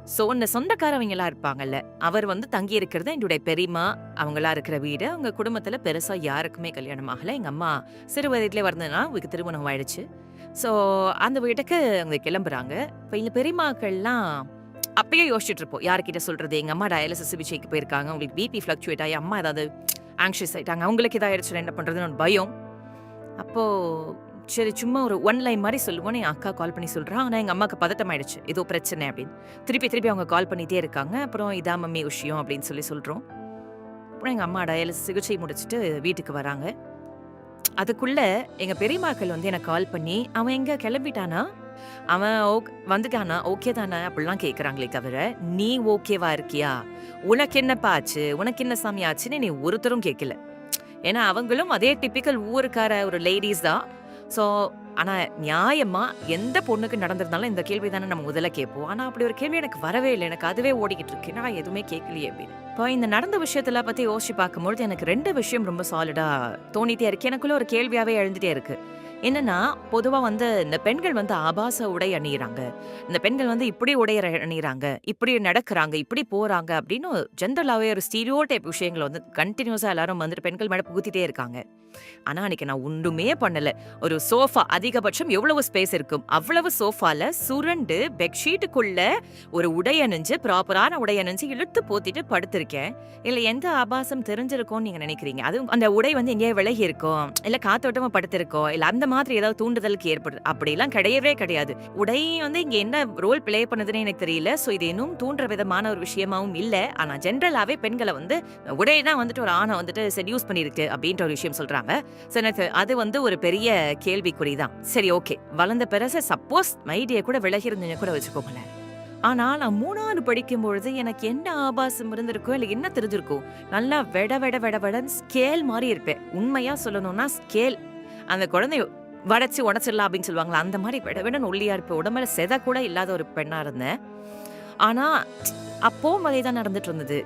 So, இந்த சொந்தக்காரவங்கலாம் இருப்பாங்கல்ல, அவர் வந்து தங்கி இருக்கிறது என்னுடைய பெரியம்மா அவங்கலாம் இருக்கிற வீடு. அவங்க குடும்பத்தில பெருசா யாருக்குமே கல்யாணம் ஆகல. எங்க அம்மா சிறு வயதிலே வந்ததுனா அவங்களுக்கு திருமணம் ஆயிடுச்சு. சோ, அந்த வீட்டுக்கு அவங்க கிளம்புறாங்க. இப்ப எங்க பெரியம்மாக்கள்லாம் அப்பயே யோசிச்சுட்டு இருப்போம். யார்கிட்ட சொல்றது? எங்க அம்மா டயாலிசிஸ் சிகிச்சைக்கு போயிருக்காங்க. அவங்களுக்கு பிபி ஃப்ளக்சுவேட் ஆயி அம்மா ஏதாவது ஆங்ஷியஸ் ஆயிட்டாங்க. அவங்களுக்கு ஏதாவது ஆயிடுச்சுனா என்ன பண்றதுன்னு ஒரு பயம். அப்போ சரி சும்மா ஒரு ஒன் லைன் மாரி சொல்லுவோன்னு என் அக்கா கால் பண்ணி சொல்றா. ஆனா எங்க அம்மாக்கு பதட்டம் ஆயிடுச்சு. ஏதோ பிரச்சனை அப்படின்னு. திருப்பி திருப்பி அவங்க கால் பண்ணிட்டே இருக்காங்க. அப்புறம் இதான் மம்மி விஷயம் அப்படின்னு சொல்றோம். அப்புறம் எங்க அம்மா டயாலிசிஸ் சிகிச்சை முடிச்சுட்டு வீட்டுக்கு வராங்க. அதுக்குள்ள எங்க பெரியம்மாக்கள் வந்து எனக்கு கால் பண்ணி, "அவன் எங்க கிளம்பிட்டானா? அவன் வந்துட்டானா? ஓகே தானே?" அப்படிலாம் கேட்கறாங்களே தவிர, "நீ ஓகேவா இருக்கியா? உனக்கு என்னப்பா ஆச்சு? உனக்கு என்ன சாமி ஆச்சுன்னு?" என்னைய ஒருத்தரும் கேட்கல. ஏன்னா, அவங்களும் அதே டிப்பிக்கல் ஊருக்கார ஒரு லேடீஸ் தான். ஸோ, ஆனா நியாயமா எந்த பொண்ணுக்கு நடந்திருந்தாலும் இந்த கேள்வி தானே நம்ம முதல்ல கேட்போம். ஆனா, அப்படி ஒரு கேள்வி எனக்கு வரவே இல்ல. எனக்கு அதுவே ஓடிக்கிட்டு இருக்கு. நான் எதுவுமே கேட்கலையே அப்படின்னு. இப்போ இந்த நடந்த விஷயத்துல பத்தி யோசிச்சு பார்க்கும்பொழுது, எனக்கு 2 விஷயம் ரொம்ப சாலிடா தோணிட்டே இருக்கு. எனக்குள்ள ஒரு கேள்வியாவே எழுந்துட்டே இருக்கு. என்னன்னா, பொதுவா வந்து இந்த பெண்கள் வந்து ஆபாச உடை அணியிறாங்க. இந்த பெண்கள் வந்து இப்படி உடை அணியிறாங்க, இப்படி நடக்குறாங்க, இப்படி போறாங்க அப்படின்னு ஜென்ரலாவே ஒரு ஸ்டீரியோடைப் விஷயங்கள வந்து கன்டினியூஸா எல்லாரும் வந்துட்டு பெண்கள் மேல புகுத்திட்டே இருக்காங்க. ஆனா, அன்னைக்கு நான் ஒண்ணுமே பண்ணல. ஒரு சோஃபா அதிகபட்சம் எவ்வளவு ஸ்பேஸ் இருக்கும்? அவ்வளவு சோஃபால சுருண்டு பெட்ஷீட்டுக்குள்ள ஒரு உடை அணிஞ்சு, ப்ராப்பரான உடை அணிஞ்சு இழுத்து போத்திட்டு படுத்திருக்கேன். இதுல எந்த ஆபாசம் தெரிஞ்சிருக்கும்னு நீங்க நினைக்கிறீங்க? அதுவும் அந்த உடை வந்து எங்கேயோ விலகி இருக்கும், இல்ல காத்தோட்டமா படுத்திருக்கோம், இல்ல அந்த மாதிரி ஏதாவது தூண்டுதலுக்கு ஏற்படுது. அப்படிலாம் கிடையவே கிடையாது. உடை வந்து இங்க என்ன ரோல் ப்ளே பண்ணுதுன்னு எனக்கு தெரியல. சோ இது இன்னும் தூண்டுற விதமான ஒரு விஷயமாவும் இல்ல. ஆனா ஜெனரலாவே பெண்கள வந்து உடை தான் வந்துட்டு ஒரு ஆண வந்துட்டு செட்யூஸ் பண்ணிருக்கு அப்படின்ற ஒரு விஷயம் சொல்றாங்க. சோ எனக்கு அது வந்து ஒரு பெரிய கேள்விக்குறி தான். சரி ஓகே. வளர்ந்த பிறகு சப்போஸ் மைடிய கூட விலகி இருந்தீங்க கூட வச்சுக்கோங்களேன். ஆனா நான் 3வது படிக்கும்பொழுது எனக்கு என்ன ஆபாசம் இருந்திருக்கும், இல்ல என்ன தெரிஞ்சிருக்கும். நல்லா வெட வெட வெட வெடன்னு ஸ்கேல் மாரி இருப்பேன். உண்மையா சொல்லணும்னா ஸ்கேல். அந்த குழந்தைய வடச்சு உடைச்சிடலாம் அப்படின்னு சொல்லுவாங்கல்ல, அந்த மாரி வெட வெடன்னு ஒல்லியா இருப்பேன். உடம்புல செத கூட இல்லாத ஒரு பெண்ணா இருந்தேன். ஆனா அப்பவும் அதே தான் நடந்துட்டு இருந்தது.